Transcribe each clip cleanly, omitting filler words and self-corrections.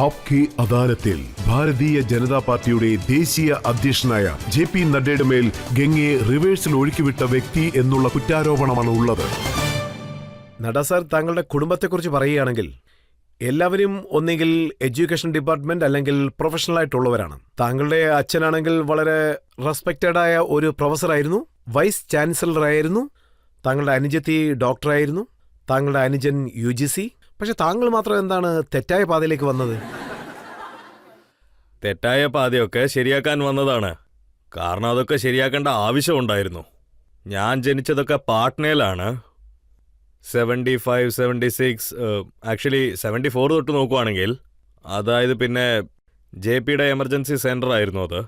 ആപ്കി അദാലത്തിൽ ഭാരതീയ ജനതാ പാർട്ടിയുടെ ദേശീയ അധ്യക്ഷനായ JP നഡ്ഡയുടെ മേൽ ഗംഗയെ റിവേഴ്സിൽ ഒഴുക്കിവിട്ട വ്യക്തി എന്നുള്ള കുറ്റാരോപണമാണ് ഉള്ളത്. നഡ്ഡ സാർ, താങ്കളുടെ കുടുംബത്തെക്കുറിച്ച് പറയുകയാണെങ്കിൽ എല്ലാവരും ഒന്നുകിൽ എഡ്യൂക്കേഷൻ ഡിപ്പാർട്ട്മെന്റ് അല്ലെങ്കിൽ പ്രൊഫഷണൽ ആയിട്ടുള്ളവരാണ്. താങ്കളുടെ അച്ഛനാണെങ്കിൽ വളരെ റെസ്പെക്റ്റഡ് ആയ ഒരു പ്രൊഫസറായിരുന്നു, വൈസ് ചാൻസലർ ആയിരുന്നു. താങ്കളുടെ അനുജത്തി ഡോക്ടറായിരുന്നു. താങ്കളുടെ അനുജൻ UGC. പക്ഷെ താങ്കൾ മാത്രം എന്താണ് തെറ്റായ പാതയിലേക്ക് വന്നത്? തെറ്റായ പാതയൊക്കെ ശരിയാക്കാൻ വന്നതാണ്. കാരണം അതൊക്കെ ശരിയാക്കേണ്ട ആവശ്യമുണ്ടായിരുന്നു. ഞാൻ ജനിച്ചതൊക്കെ പാട്നയിലാണ്. 75, 76, ആക്ച്വലി 74 തൊട്ട് നോക്കുവാണെങ്കിൽ, അതായത് പിന്നെ JPയുടെ എമർജൻസി സെൻ്റർ ആയിരുന്നു അത്.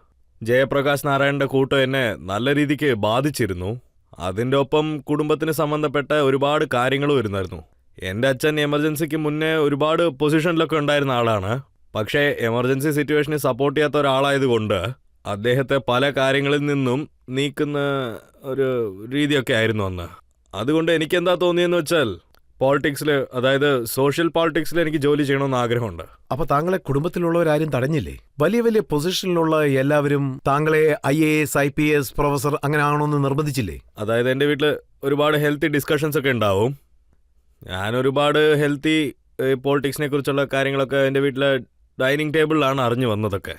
ജയപ്രകാശ് നാരായണൻ്റെ കൂട്ടം എന്നെ നല്ല രീതിക്ക് ബാധിച്ചിരുന്നു. അതിൻ്റെ ഒപ്പം കുടുംബത്തിന് സംബന്ധപ്പെട്ട ഒരുപാട് കാര്യങ്ങളും വരുന്നായിരുന്നു. എൻ്റെ അച്ഛൻ എമർജൻസിക്ക് മുന്നേ ഒരുപാട് പൊസിഷനിലൊക്കെ ഉണ്ടായിരുന്ന ആളാണ്. പക്ഷേ എമർജൻസി സിറ്റുവേഷനെ സപ്പോർട്ട് ചെയ്യാത്ത ഒരാളായതുകൊണ്ട് അദ്ദേഹത്തെ പല കാര്യങ്ങളിൽ നിന്നും നീക്കുന്ന ഒരു രീതിയൊക്കെ ആയിരുന്നു അന്ന്. അതുകൊണ്ട് എനിക്കെന്താ തോന്നിയെന്ന് വെച്ചാൽ പോളിറ്റിക്സിൽ, അതായത് സോഷ്യൽ പോളിറ്റിക്സിൽ എനിക്ക് ജോലി ചെയ്യണമെന്ന് ആഗ്രഹമുണ്ട്. അപ്പൊ താങ്കളെ കുടുംബത്തിലുള്ളവരാരും തടഞ്ഞില്ലേ? വലിയ വലിയ പൊസിഷനിലുള്ള എല്ലാവരും താങ്കളെ IAS, IPS, പ്രൊഫസർ അങ്ങനെ ആണോന്ന് നിർബന്ധിച്ചില്ലേ? അതായത് എൻ്റെ വീട്ടിൽ ഒരുപാട് ഹെൽത്തി ഡിസ്കഷൻസ് ഒക്കെ ഉണ്ടാവും. ഞാൻ ഒരുപാട് ഹെൽത്തി പോളിറ്റിക്സിനെ കുറിച്ചുള്ള കാര്യങ്ങളൊക്കെ എൻ്റെ വീട്ടിലെ ഡൈനിങ് ടേബിളിലാണ് അറിഞ്ഞു വന്നതൊക്കെ.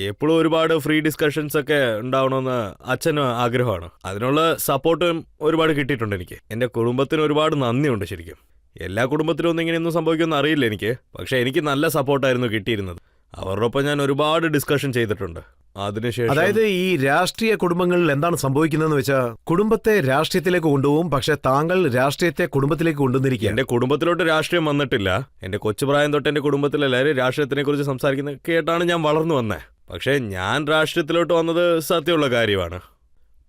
എപ്പോഴും ഒരുപാട് ഫ്രീ ഡിസ്കഷൻസ് ഒക്കെ ഉണ്ടാവണമെന്ന് അച്ഛന് ആഗ്രഹമാണ്. അതിനുള്ള സപ്പോർട്ടും ഒരുപാട് കിട്ടിയിട്ടുണ്ട് എനിക്ക്. എൻ്റെ കുടുംബത്തിന് ഒരുപാട് നന്ദിയുണ്ട്. ശരിക്കും എല്ലാ കുടുംബത്തിലും ഒന്നും ഇങ്ങനെയൊന്നും സംഭവിക്കുമെന്ന് അറിയില്ല എനിക്ക്. പക്ഷേ എനിക്ക് നല്ല സപ്പോർട്ടായിരുന്നു കിട്ടിയിരുന്നത്. അവരുടെ ഒപ്പം ഞാൻ ഒരുപാട് ഡിസ്കഷൻ ചെയ്തിട്ടുണ്ട്. അതിനുശേഷം, അതായത് ഈ രാഷ്ട്രീയ കുടുംബങ്ങളിൽ എന്താണ് സംഭവിക്കുന്നതെന്ന് വെച്ചാൽ കുടുംബത്തെ രാഷ്ട്രീയത്തിലേക്ക് കൊണ്ടുപോകും, പക്ഷെ താങ്കൾ രാഷ്ട്രീയത്തെ കുടുംബത്തിലേക്ക് കൊണ്ടുവന്നിരിക്കുക. എൻ്റെ കുടുംബത്തിലോട്ട് രാഷ്ട്രീയം വന്നിട്ടില്ല. എൻ്റെ കൊച്ചുപ്രായം തൊട്ട് എൻ്റെ കുടുംബത്തിലെല്ലാവരും രാഷ്ട്രീയത്തിനെ കുറിച്ച് സംസാരിക്കുന്നത് കേട്ടാണ് ഞാൻ വളർന്നു വന്നത്. പക്ഷേ ഞാൻ രാഷ്ട്രീയത്തിലോട്ട് വന്നത് സത്യമുള്ള കാര്യമാണ്.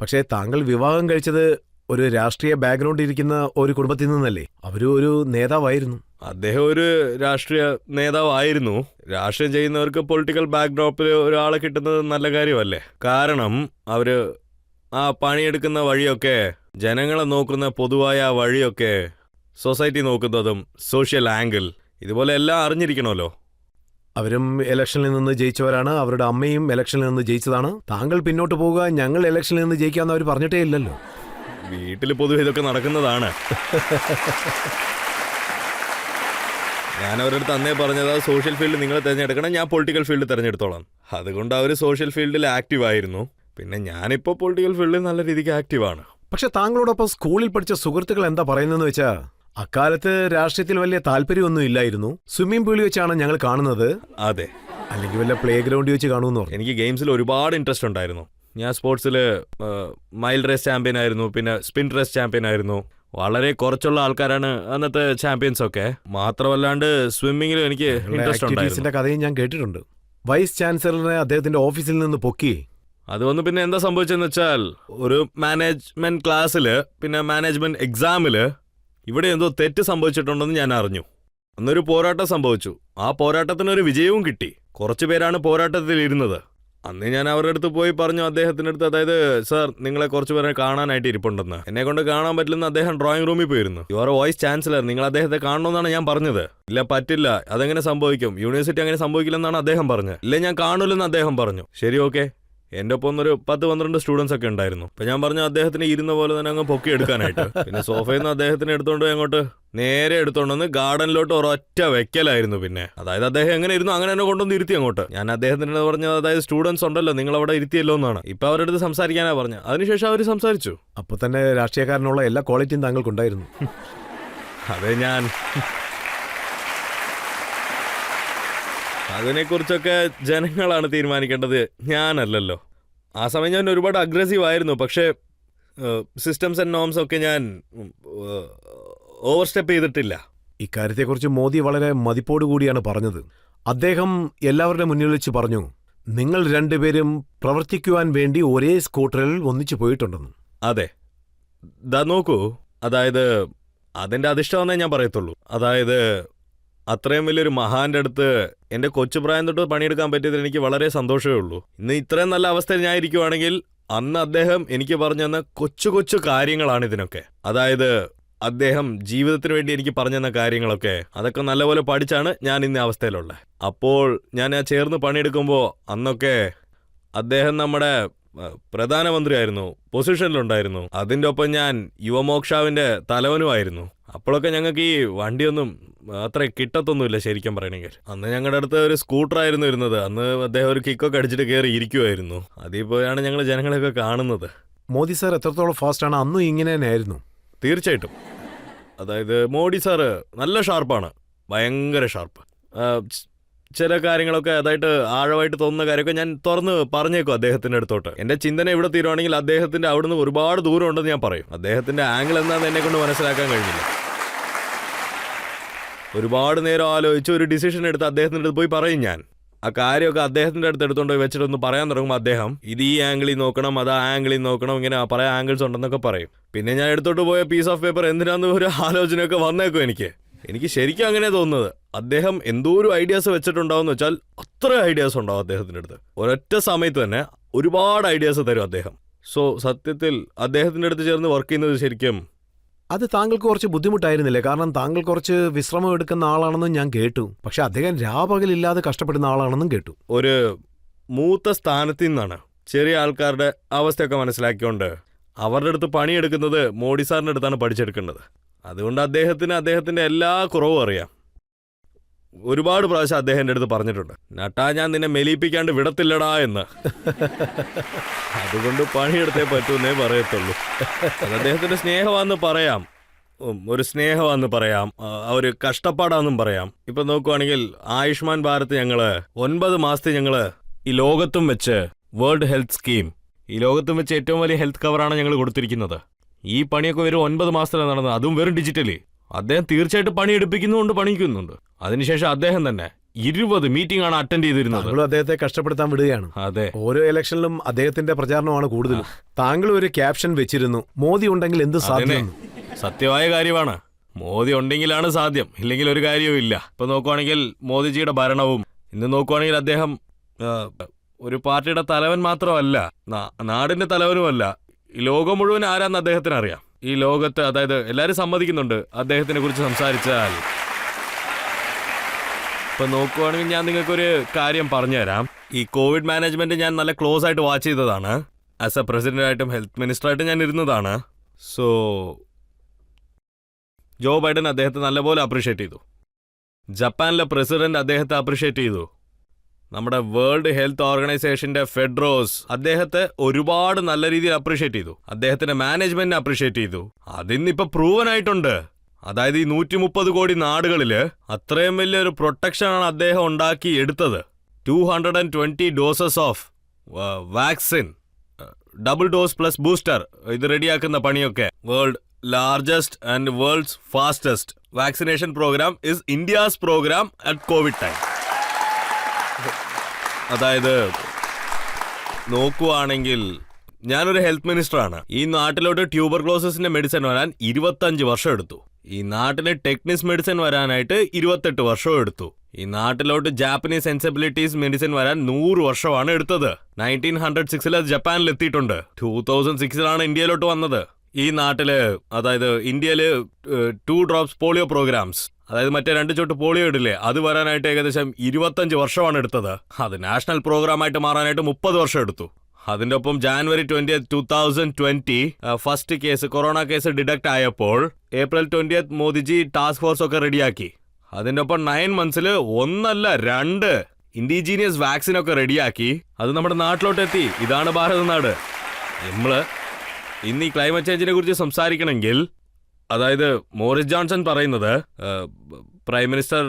പക്ഷേ താങ്കൾ വിവാഹം കഴിച്ചത് ഒരു രാഷ്ട്രീയ ബാക്ക്ഗ്രൗണ്ട് ഇരിക്കുന്ന ഒരു കുടുംബത്തിൽ നിന്നല്ലേ? അവരും ഒരു നേതാവായിരുന്നു. അദ്ദേഹം ഒരു രാഷ്ട്രീയ നേതാവായിരുന്നു. രാഷ്ട്രീയം ചെയ്യുന്നവർക്ക് പൊളിറ്റിക്കൽ ബാക്ക്ഡ്രോപ്പിൽ ഒരാളെ കിട്ടുന്നത് നല്ല കാര്യമല്ലേ? കാരണം അവര് ആ പണിയെടുക്കുന്ന വഴിയൊക്കെ, ജനങ്ങളെ നോക്കുന്ന പൊതുവായ ആ വഴിയൊക്കെ, സൊസൈറ്റി നോക്കുന്നതും സോഷ്യൽ ആംഗിൾ, ഇതുപോലെ എല്ലാം അറിഞ്ഞിരിക്കണമല്ലോ. അവരും ഇലക്ഷനിൽ നിന്ന് ജയിച്ചവരാണ്. അവരുടെ അമ്മയും ഇലക്ഷനിൽ നിന്ന് ജയിച്ചതാണ്. താങ്കൾ പിന്നോട്ട് പോവുക, ഞങ്ങൾ ഇലക്ഷനിൽ നിന്ന് ജയിക്കാമെന്ന് അവർ പറഞ്ഞിട്ടേ ഇല്ലല്ലോ. വീട്ടിൽ പൊതുവെ ഇതൊക്കെ നടക്കുന്നതാണ്. ഞാൻ അവരുടെ അടുത്ത് അന്നേ പറഞ്ഞത് സോഷ്യൽ ഫീൽഡ് നിങ്ങൾ തിരഞ്ഞെടുക്കണം, ഞാൻ പൊളിറ്റിക്കൽ ഫീൽഡ് തിരഞ്ഞെടുത്തോളാം. അതുകൊണ്ട് അവർ സോഷ്യൽ ഫീൽഡിൽ ആക്റ്റീവ് ആയിരുന്നു. പിന്നെ ഞാനിപ്പോൾ പൊളിറ്റിക്കൽ ഫീൽഡിൽ നല്ല രീതിക്ക് ആക്റ്റീവാണ്. പക്ഷെ താങ്കളോടൊപ്പം സ്കൂളിൽ പഠിച്ച സുഹൃത്തുക്കൾ എന്താ പറയുന്നതെന്ന് വെച്ചാൽ അക്കാലത്ത് രാഷ്ട്രീയത്തിൽ വലിയ താല്പര്യമൊന്നും ഇല്ലായിരുന്നു. സ്വിമ്മിംഗ് പൂളിൽ വെച്ചാണ് ഞങ്ങൾ കാണുന്നത്. അതെ, അല്ലെങ്കിൽ വല്ല പ്ലേ ഗ്രൗണ്ടിൽ വെച്ച് കാണുമെന്ന് പറഞ്ഞു. എനിക്ക് ഗെയിംസിൽ ഒരുപാട് ഇൻട്രസ്റ്റ് ഉണ്ടായിരുന്നു. ഞാൻ സ്പോർട്സിൽ മൈൽ റേസ് ചാമ്പ്യൻ ആയിരുന്നു, പിന്നെ സ്പിൻ റേസ് ചാമ്പ്യൻ ആയിരുന്നു. വളരെ കുറച്ചുള്ള ആൾക്കാരാണ് അന്നത്തെ ചാമ്പ്യൻസ് ഒക്കെ. മാത്രമല്ലാണ്ട് സ്വിമ്മിങ്ങിലും എനിക്ക് ഇൻട്രസ്റ്റ് ഉണ്ടായിരുന്നു. കഥയും ഞാൻ കേട്ടിട്ടുണ്ട്. വൈസ് ചാൻസലറിനെ അദ്ദേഹത്തിന്റെ ഓഫീസിൽ നിന്ന് പൊക്കി. അത് വന്ന് പിന്നെ എന്താ സംഭവിച്ചെന്ന് വെച്ചാൽ, ഒരു മാനേജ്മെന്റ് ക്ലാസ്സിൽ, പിന്നെ മാനേജ്മെന്റ് എക്സാമിൽ ഇവിടെ എന്തോ തെറ്റ് സംഭവിച്ചിട്ടുണ്ടെന്ന് ഞാൻ അറിഞ്ഞു. അന്നൊരു പോരാട്ടം സംഭവിച്ചു. ആ പോരാട്ടത്തിനൊരു വിജയവും കിട്ടി. കുറച്ചു പേരാണ് പോരാട്ടത്തിൽ ഇരുന്നത്. അന്ന് ഞാൻ അവരുടെ അടുത്ത് പോയി പറഞ്ഞു, അദ്ദേഹത്തിൻ്റെ അടുത്ത്, അതായത് സാർ, നിങ്ങളെ കുറച്ച് പേരെ കാണാനായിട്ട് ഇരിപ്പുണ്ടെന്ന്. എന്നെ കൊണ്ട് കാണാൻ പറ്റില്ലെന്ന് അദ്ദേഹം ഡ്രോയിങ് റൂമിൽ പോയിരുന്നു. യു ആർ വൈസ് ചാൻസലർ, നിങ്ങൾ അദ്ദേഹത്തെ കാണണമെന്നാണ് ഞാൻ പറഞ്ഞത്. ഇല്ല, പറ്റില്ല, അതെങ്ങനെ സംഭവിക്കും, യൂണിവേഴ്സിറ്റി അങ്ങനെ സംഭവിക്കില്ലെന്നാണ് അദ്ദേഹം പറഞ്ഞത്. ഇല്ല, ഞാൻ കാണൂലെന്ന് അദ്ദേഹം പറഞ്ഞു. ശരി, ഓക്കെ. എൻ്റെ ഒപ്പം ഒരു 10-12 സ്റ്റുഡൻസ് ഒക്കെ ഉണ്ടായിരുന്നു. അപ്പൊ ഞാൻ പറഞ്ഞു അദ്ദേഹത്തിന് ഇരുന്ന പോലെ തന്നെ അങ്ങ് പൊക്കി എടുക്കാനായിട്ട്. പിന്നെ സോഫയിൽ നിന്ന് അദ്ദേഹത്തിന് എടുത്തോണ്ട് അങ്ങോട്ട് നേരെ എടുത്തോണ്ടെന്ന് ഗാർഡനിലോട്ട് ഒരൊറ്റ വെക്കലായിരുന്നു. പിന്നെ അതായത് അദ്ദേഹം എങ്ങനെ ഇരുന്നു അങ്ങനെ തന്നെ കൊണ്ടുവന്ന് ഇരുത്തി അങ്ങോട്ട്. ഞാൻ അദ്ദേഹത്തിന് പറഞ്ഞത്, അതായത് സ്റ്റുഡൻസ് ഉണ്ടല്ലോ, നിങ്ങൾ അവിടെ ഇരുത്തിയല്ലോ എന്നാണ്. ഇപ്പൊ അവരുടെ അടുത്ത് സംസാരിക്കാനാ പറഞ്ഞത്. അതിനുശേഷം അവർ സംസാരിച്ചു. അപ്പൊ തന്നെ രാഷ്ട്രീയക്കാരനുള്ള എല്ലാ ക്വാളിറ്റിയും താങ്കൾക്കുണ്ടായിരുന്നു. അതെ, അതിനെക്കുറിച്ചൊക്കെ ജനങ്ങളാണ് തീരുമാനിക്കേണ്ടത്, ഞാനല്ലല്ലോ. ആ സമയം ഞാൻ ഒരുപാട് അഗ്രസീവ് ആയിരുന്നു. പക്ഷേ സിസ്റ്റംസ് ആൻഡ് നോംസ് ഒക്കെ ഞാൻ ഓവർ സ്റ്റെപ്പ് ചെയ്തിട്ടില്ല. ഇക്കാര്യത്തെക്കുറിച്ച് മോദി വളരെ മതിപ്പോടു കൂടിയാണ് പറഞ്ഞത്. അദ്ദേഹം എല്ലാവരുടെ മുന്നിൽ വെച്ച് പറഞ്ഞു, നിങ്ങൾ രണ്ടുപേരും പ്രവർത്തിക്കുവാൻ വേണ്ടി ഒരേ സ്കൂട്ടറിൽ ഒന്നിച്ചു പോയിട്ടുണ്ടെന്ന്. അതെ, നോക്കൂ, അതായത് അതിൻ്റെ അധിഷ്ഠാനമേ ഞാൻ പറയത്തുള്ളൂ. അതായത് അത്രയും വലിയൊരു മഹാന്റെ അടുത്ത് എൻ്റെ കൊച്ചുപ്രായം തൊട്ട് പണിയെടുക്കാൻ പറ്റിയതിൽ എനിക്ക് വളരെ സന്തോഷമേ ഉള്ളൂ. ഇന്ന് ഇത്രയും നല്ല അവസ്ഥയിൽ ഞാൻ ഇരിക്കുവാണെങ്കിൽ അന്ന് അദ്ദേഹം എനിക്ക് പറഞ്ഞു തന്ന കൊച്ചു കൊച്ചു കാര്യങ്ങളാണ് ഇതിനൊക്കെ. അതായത് അദ്ദേഹം ജീവിതത്തിന് വേണ്ടി എനിക്ക് പറഞ്ഞു തന്ന കാര്യങ്ങളൊക്കെ അതൊക്കെ നല്ലപോലെ പഠിച്ചാണ് ഞാൻ ഇന്ന അവസ്ഥയിലുള്ളത്. അപ്പോൾ ഞാൻ ചേർന്ന് പണിയെടുക്കുമ്പോൾ അന്നൊക്കെ അദ്ദേഹം നമ്മുടെ പ്രധാനമന്ത്രിയായിരുന്നു, പൊസിഷനിലുണ്ടായിരുന്നു. അതിൻ്റെ ഒപ്പം ഞാൻ യുവമോക്ഷാവിൻ്റെ തലവനുമായിരുന്നു. അപ്പോഴൊക്കെ ഞങ്ങൾക്ക് ഈ വണ്ടിയൊന്നും അത്ര കിട്ടത്തൊന്നുമില്ല ശരിക്കും പറയണമെങ്കിൽ. അന്ന് ഞങ്ങളുടെ അടുത്ത് ഒരു സ്കൂട്ടറായിരുന്നു ഇരുന്നത്. അന്ന് അദ്ദേഹം ഒരു കിക്കൊക്കെ അടിച്ചിട്ട് കയറി ഇരിക്കുമായിരുന്നു. അതിൽ പോയാണ് ഞങ്ങൾ ജനങ്ങളെയൊക്കെ കാണുന്നത്. മോദി സാർ എത്രത്തോളം ഫാസ്റ്റാണ്? അന്നും ഇങ്ങനെ തന്നെയായിരുന്നു. തീർച്ചയായിട്ടും. അതായത് മോഡി സാറ് നല്ല ഷാർപ്പാണ്, ഭയങ്കര ഷാർപ്പ്. ചില കാര്യങ്ങളൊക്കെ അതായിട്ട് ആഴമായിട്ട് തോന്നുന്ന കാര്യമൊക്കെ ഞാൻ തുറന്ന് പറഞ്ഞേക്കും അദ്ദേഹത്തിൻ്റെ അടുത്തോട്ട്. എൻ്റെ ചിന്തന ഇവിടെ തീരുവാണെങ്കിൽ അദ്ദേഹത്തിൻ്റെ അവിടുന്ന് ഒരുപാട് ദൂരം ഉണ്ടെന്ന് ഞാൻ പറയും. അദ്ദേഹത്തിൻ്റെ ആംഗിൾ എന്താണെന്ന് എന്നെ കൊണ്ട് മനസ്സിലാക്കാൻ കഴിഞ്ഞില്ല. ഒരുപാട് നേരം ആലോചിച്ച് ഒരു ഡിസിഷൻ എടുത്ത് അദ്ദേഹത്തിൻ്റെ അടുത്ത് പോയി പറയും ഞാൻ. ആ കാര്യമൊക്കെ അദ്ദേഹത്തിൻ്റെ അടുത്ത് എടുത്തുകൊണ്ട് പോയി വെച്ചിട്ടൊന്ന് പറയാൻ തുടങ്ങുമ്പോൾ അദ്ദേഹം ഇത് ഈ ആംഗിളിൽ നോക്കണം, അത് ആ ആംഗിളിൽ നോക്കണം, ഇങ്ങനെ പറയാൻ ആംഗിൾസ് ഉണ്ടെന്നൊക്കെ പറയും. പിന്നെ ഞാൻ എടുത്തോട്ട് പോയ പീസ് ഓഫ് പേപ്പർ എന്തിനാന്ന് ഒരു ആലോചനയൊക്കെ വന്നേക്കും എനിക്ക് ശരിക്കും അങ്ങനെ തോന്നുന്നത്. അദ്ദേഹം എന്തോരം ഐഡിയാസ് വെച്ചിട്ടുണ്ടാവും എന്ന് വെച്ചാൽ അത്ര ഐഡിയാസ് ഉണ്ടാവും അദ്ദേഹത്തിൻ്റെ അടുത്ത്. ഒരൊറ്റ സമയത്ത് തന്നെ ഒരുപാട് ഐഡിയാസ് തരും അദ്ദേഹം. സോ സത്യത്തിൽ അദ്ദേഹത്തിൻ്റെ അടുത്ത് ചേർന്ന് വർക്ക് ചെയ്യുന്നത് ശരിക്കും അത് താങ്കൾക്ക് കുറച്ച് ബുദ്ധിമുട്ടായിരുന്നില്ലേ? കാരണം താങ്കൾ കുറച്ച് വിശ്രമം എടുക്കുന്ന ആളാണെന്നും ഞാൻ കേട്ടു. പക്ഷെ അദ്ദേഹം രാപകലില്ലാതെ കഷ്ടപ്പെടുന്ന ആളാണെന്നും കേട്ടു. ഒരു മൂത്ത സ്ഥാനത്തു നിന്നാണ് ചെറിയ ആൾക്കാരുടെ അവസ്ഥയൊക്കെ മനസ്സിലാക്കിക്കൊണ്ട് അവരുടെ അടുത്ത് പണിയെടുക്കുന്നത് മോഡി സാറിൻ്റെ അടുത്താണ് പഠിച്ചെടുക്കേണ്ടത്. അതുകൊണ്ട് അദ്ദേഹത്തിൻ്റെ എല്ലാ കുറവും അറിയാം. ഒരുപാട് പ്രാവശ്യം അദ്ദേഹം എൻ്റെ അടുത്ത് പറഞ്ഞിട്ടുണ്ട്, നട്ടാ ഞാൻ നിന്നെ മെലിയിപ്പിക്കാണ്ട് വിടത്തില്ലടാ എന്ന്. അതുകൊണ്ട് പണിയെടുത്തേ പറ്റൂന്നേ പറയത്തുള്ളൂ. അത് അദ്ദേഹത്തിൻ്റെ സ്നേഹമാണെന്ന് പറയാം, ഒരു സ്നേഹമാണെന്ന് പറയാം, ഒരു കഷ്ടപ്പാടാണെന്നും പറയാം. ഇപ്പം നോക്കുവാണെങ്കിൽ ആയുഷ്മാൻ ഭാരത് ഞങ്ങൾ 9 മാസത്തെ ഞങ്ങൾ ഈ ലോകത്തും വെച്ച് വേൾഡ് ഹെൽത്ത് സ്കീം, ഈ ലോകത്തും വെച്ച് ഏറ്റവും വലിയ ഹെൽത്ത് കവറാണ് ഞങ്ങൾ കൊടുത്തിരിക്കുന്നത്. ഈ പണിയൊക്കെ വെറും 9 മാസത്തിലാണ് നടന്നത്, അതും വെറും ഡിജിറ്റലി. അദ്ദേഹം തീർച്ചയായിട്ടും പണിയെടുപ്പിക്കുന്നുണ്ട്, പണിക്കുന്നുണ്ട്. അതിനുശേഷം അദ്ദേഹം തന്നെ 20 മീറ്റിംഗ് ആണ് അറ്റൻഡ് ചെയ്തിരുന്നത്. അദ്ദേഹത്തെ കഷ്ടപ്പെടുത്താൻ വിടുകയാണ്. അതെ, ഓരോ ഇലക്ഷനിലും അദ്ദേഹത്തിന്റെ പ്രചാരണമാണ് കൂടുതലും. താങ്കൾ ഒരു ക്യാപ്ഷൻ വെച്ചിരുന്നു, മോദി ഉണ്ടെങ്കിൽ എന്ത് സാധ്യം. സത്യമായ കാര്യമാണ്. മോദി ഉണ്ടെങ്കിലാണ് സാധ്യം, ഇല്ലെങ്കിൽ ഒരു കാര്യവും ഇല്ല. ഇപ്പൊ നോക്കുവാണെങ്കിൽ മോദിജിയുടെ ഭരണവും ഇന്ന് നോക്കുവാണെങ്കിൽ അദ്ദേഹം ഒരു പാർട്ടിയുടെ തലവൻ മാത്രമല്ല, നാടിന്റെ തലവനുമല്ല. ഈ ലോകം മുഴുവൻ ആരാന്ന് അദ്ദേഹത്തിന് അറിയാം. ഈ ലോകത്ത് അതായത് എല്ലാവരും സമ്മതിക്കുന്നുണ്ട് അദ്ദേഹത്തിനെ കുറിച്ച് സംസാരിച്ചാൽ. ഇപ്പൊ നോക്കുവാണെങ്കിൽ ഞാൻ നിങ്ങൾക്കൊരു കാര്യം പറഞ്ഞുതരാം. ഈ കോവിഡ് മാനേജ്മെന്റ് ഞാൻ നല്ല ക്ലോസ് ആയിട്ട് വാച്ച് ചെയ്തതാണ്. ആസ് എ പ്രസിഡന്റായിട്ടും ഹെൽത്ത് മിനിസ്റ്ററായിട്ടും ഞാൻ ഇരുന്നതാണ്. സോ ജോ ബൈഡൻ അദ്ദേഹത്തെ നല്ലപോലെ അപ്രീഷിയേറ്റ് ചെയ്തു. ജപ്പാനിലെ പ്രസിഡന്റ് അദ്ദേഹത്തെ അപ്രീഷിയേറ്റ് ചെയ്തു. നമ്മുടെ വേൾഡ് ഹെൽത്ത് ഓർഗനൈസേഷന്റെ ഫെഡ്രോസ് അദ്ദേഹത്തെ ഒരുപാട് നല്ല രീതിയിൽ അപ്രീഷിയേറ്റ് ചെയ്തു. അദ്ദേഹത്തിന്റെ മാനേജ്മെന്റിനെ അപ്രീഷിയേറ്റ് ചെയ്തു. അതിന്നിപ്പോ പ്രൂവൻ ആയിട്ടുണ്ട്. അതായത് ഈ 130 കോടി നാടുകളില് അത്രയും വലിയൊരു പ്രൊട്ടക്ഷനാണ് അദ്ദേഹം ഉണ്ടാക്കി എടുത്തത്. 220 doses of vaccine, double dose plus booster, ഇത് റെഡിയാക്കുന്ന പണിയൊക്കെ. World largest and world's fastest vaccination program is India's program at Covid time. അതായത് നോക്കുവാണെങ്കിൽ ഞാനൊരു ഹെൽത്ത് മിനിസ്റ്ററാണ്. ഈ നാട്ടിലോട്ട് ട്യൂബർക്ലോസിന്റെ മെഡിസിൻ വരാൻ 25 വർഷം എടുത്തു. ഈ നാട്ടിലെ ടെക്നിസ് മെഡിസിൻ വരാനായിട്ട് 28 വർഷം എടുത്തു. ഈ നാട്ടിലോട്ട് ജാപ്പനീസ് സെൻസിബിലിറ്റീസ് മെഡിസിൻ വരാൻ 100 വർഷമാണ് എടുത്തത്. 1906 അത് ജപ്പാനിൽ എത്തിയിട്ടുണ്ട്. 2006 ഇന്ത്യയിലോട്ട് വന്നത്. ഈ നാട്ടില് അതായത് ഇന്ത്യയില് 2 ഡ്രോപ്സ് പോളിയോ പ്രോഗ്രാംസ്, അതായത് മറ്റേ 2 ചോട്ട് പോളിയോ ഇടില്ലേ, അത് വരാനായിട്ട് ഏകദേശം 25 വർഷമാണ് എടുത്തത്. അത് നാഷണൽ പ്രോഗ്രാമായിട്ട് മാറാനായിട്ട് 30 വർഷം എടുത്തു. അതിൻ്റെ ഒപ്പം January 20th, 2020 first case corona case deduct ആയപ്പോൾ April 20th Modiji task force ഒക്കെ റെഡിയാക്കി. അതിൻ്റെ ഒപ്പം 9 months 1 അല്ല 2 ഇൻഡിജീനിയസ് വാക്സിൻ ഒക്കെ റെഡിയാക്കി. അത് നമ്മുടെ നാട്ടിലോട്ട് എത്തി. ഇതാണ് ഭാരത നാട്. നമ്മള് ഇന്ന് ഈ ക്ലൈമറ്റ് ചേഞ്ചിനെ കുറിച്ച് സംസാരിക്കണമെങ്കിൽ, അതായത് മോറിസ് ജോൺസൺ പറയുന്നത് prime minister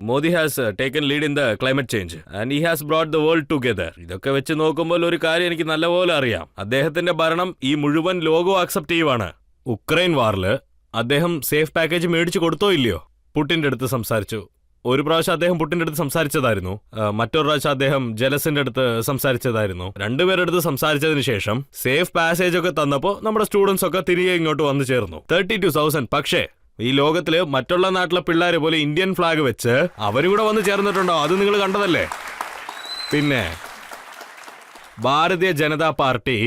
Modi has taken lead in the climate change and he has brought the world together. ഇതൊക്കെ വെച്ച് നോക്കുമ്പോൾ ഒരു കാര്യം എനിക്ക് നല്ലപോലെ അറിയാം. അദ്ദേഹത്തിന്റെ ഭരണം ഈ മുഴുവൻ ലോകവും അക്സെപ്റ്റ് ചെയ്യുവാണ്. ഉക്രൈൻ വാറില് അദ്ദേഹം സേഫ് പാക്കേജ് മേടിച്ചു കൊടുത്തോ ഇല്ലയോ? പുട്ടിന്റെ അടുത്ത് സംസാരിച്ചു. ഒരു പ്രാവശ്യം അദ്ദേഹം പുട്ടിന്റെ അടുത്ത് സംസാരിച്ചതായിരുന്നു, മറ്റൊരു പ്രാവശ്യം അദ്ദേഹം ജലസിന്റെ അടുത്ത് സംസാരിച്ചതായിരുന്നു. 2 പേരുടെ അടുത്ത് സംസാരിച്ചതിന് ശേഷം സേഫ് പാസേജ് ഒക്കെ തന്നപ്പോൾ നമ്മുടെ സ്റ്റുഡൻസ് ഒക്കെ തിരികെ ഇങ്ങോട്ട് വന്നു ചേർന്നു. 32,000. പക്ഷേ ഈ ലോകത്തില് മറ്റുള്ള നാട്ടിലെ പിള്ളേരെ പോലെ ഇന്ത്യൻ ഫ്ലാഗ് വെച്ച് അവരും കൂടെ വന്ന് ചേർന്നിട്ടുണ്ടോ? അത് നിങ്ങൾ കണ്ടതല്ലേ. പിന്നെ ഭാരതീയ ജനതാ പാർട്ടി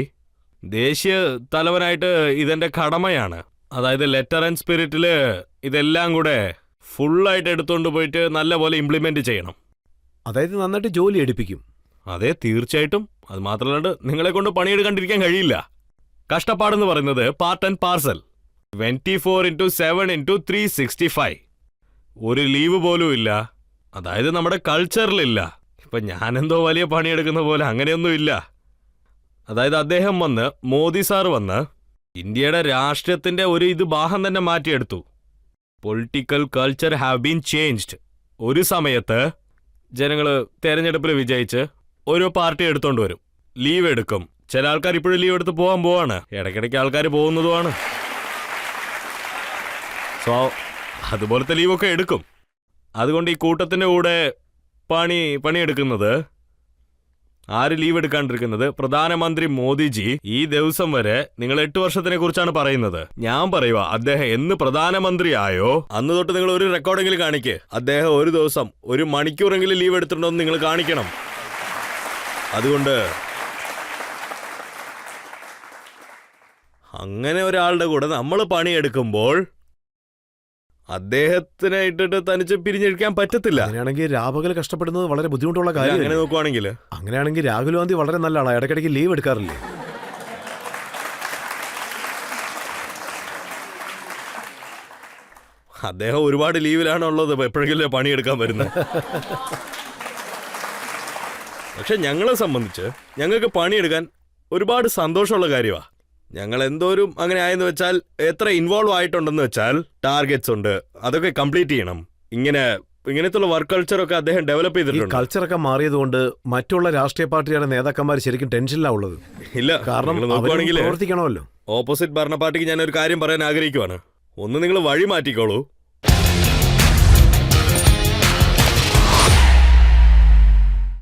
ദേശീയ തലവനായിട്ട് ഇതെന്റെ കടമയാണ്. അതായത് ലെറ്റർ ആൻഡ് സ്പിരിറ്റില് ഇതെല്ലാം കൂടെ ഫുള്ളായിട്ട് എടുത്തുകൊണ്ട് പോയിട്ട് നല്ലപോലെ ഇംപ്ലിമെന്റ് ചെയ്യണം. അതായത് നന്നായിട്ട് ജോലി എടുപ്പിക്കും. അതെ, തീർച്ചയായിട്ടും. അത് മാത്രമല്ലാണ്ട് നിങ്ങളെ കൊണ്ട് പണിയെടുക്കാണ്ടിരിക്കാൻ കഴിയില്ല. കഷ്ടപ്പാടെന്ന് പറയുന്നത് പാർട്ട് ആൻഡ് പാർസൽ. 24/7/365. ഒരു ലീവ് പോലും ഇല്ല. അതായത് നമ്മുടെ കൾച്ചറിലില്ല. ഇപ്പൊ ഞാനെന്തോ വലിയ പണിയെടുക്കുന്ന പോലെ അങ്ങനെയൊന്നും ഇല്ല. അതായത് അദ്ദേഹം വന്ന്, മോദി സാർ വന്ന് ഇന്ത്യയുടെ രാഷ്ട്രീയത്തിന്റെ ഒരു ഭാഗം തന്നെ മാറ്റിയെടുത്തു. Political culture have been changed. ഒരു സമയത്ത് ജനങ്ങൾ തെരഞ്ഞെടുപ്പിൽ വിജയിച്ച് ഓരോ പാർട്ടി എടുത്തോണ്ട് വരും, ലീവ് എടുക്കും. ചില ആൾക്കാർ ഇപ്പോഴും ലീവ് എടുത്ത് പോകാൻ പോവാണ്, ഇടയ്ക്കിടയ്ക്ക് ആൾക്കാർ പോകുന്നതുമാണ്. സോ അതുപോലത്തെ ലീവൊക്കെ എടുക്കും. അതുകൊണ്ട് ഈ കൂട്ടത്തിന്റെ കൂടെ പണിയെടുക്കുന്നത്, ആര് ലീവ് എടുക്കാണ്ടിരിക്കുന്നത്? പ്രധാനമന്ത്രി മോദിജി ഈ ദിവസം വരെ നിങ്ങൾ 8 വർഷത്തിനെ കുറിച്ചാണ് പറയുന്നത്. ഞാൻ പറയുക, അദ്ദേഹം എന്ന് പ്രധാനമന്ത്രിയായോ അന്ന് തൊട്ട് നിങ്ങൾ ഒരു റെക്കോർഡെങ്കിലും കാണിക്ക്. അദ്ദേഹം ഒരു ദിവസം 1 മണിക്കൂറെങ്കിലും ലീവ് എടുത്തിട്ടുണ്ടോ എന്ന് നിങ്ങൾ കാണിക്കണം. അതുകൊണ്ട് അങ്ങനെ ഒരാളുടെ കൂടെ നമ്മൾ പണിയെടുക്കുമ്പോൾ അദ്ദേഹത്തിനെ ഇട്ടിട്ട് തനിച്ച് പിരിഞ്ഞിരിക്കാൻ പറ്റത്തില്ല. അങ്ങനെയാണെങ്കിൽ രാപകൽ കഷ്ടപ്പെടുന്നത് വളരെ ബുദ്ധിമുട്ടുള്ള കാര്യം. അങ്ങനെ നോക്കുവാണെങ്കിൽ അങ്ങനെയാണെങ്കിൽ രാഹുൽ ഗാന്ധി വളരെ നല്ല ആളാണ്, ഇടയ്ക്കിടയ്ക്ക് ലീവ് എടുക്കാറില്ലേ? അദ്ദേഹം ഒരുപാട് ലീവിലാണ് ഉള്ളത്, എപ്പോഴെങ്കിലും പണിയെടുക്കാൻ വരുന്നത്. പക്ഷെ ഞങ്ങളെ സംബന്ധിച്ച് ഞങ്ങൾക്ക് പണിയെടുക്കാൻ ഒരുപാട് സന്തോഷമുള്ള കാര്യമാണ്. ഞങ്ങൾ എന്തോരും അങ്ങനെ ആയെന്ന് വെച്ചാൽ, എത്ര ഇൻവോൾവ് ആയിട്ടുണ്ടെന്ന് വെച്ചാൽ, ടാർഗറ്റ്സ് ഉണ്ട്, അതൊക്കെ കംപ്ലീറ്റ് ചെയ്യണം. ഇങ്ങനത്തുള്ള വർക്ക് കൾച്ചറൊക്കെ അദ്ദേഹം ഡെവലപ്പ് ഈ ചെയ്തിട്ടുണ്ട്. കൾച്ചറൊക്കെ മാറിയതുകൊണ്ട് മറ്റുള്ള രാഷ്ട്രീയ പാർട്ടിയുടെ നേതാക്കന്മാർ ശരിക്കും ടെൻഷനിലാണ് ഉള്ളത്. ഇല്ല, കാരണം നിങ്ങൾ അവരും നോക്കുവാണെങ്കിൽ പ്രവർത്തിക്കണമല്ലോ. ഓപ്പോസിറ്റ് ഭരണ പാർട്ടിക്ക് ഞാൻ ഒരു കാര്യം പറയാൻ ആഗ്രഹിക്കുവാണ്. ഒന്ന് നിങ്ങൾ വഴി മാറ്റിക്കോളൂ,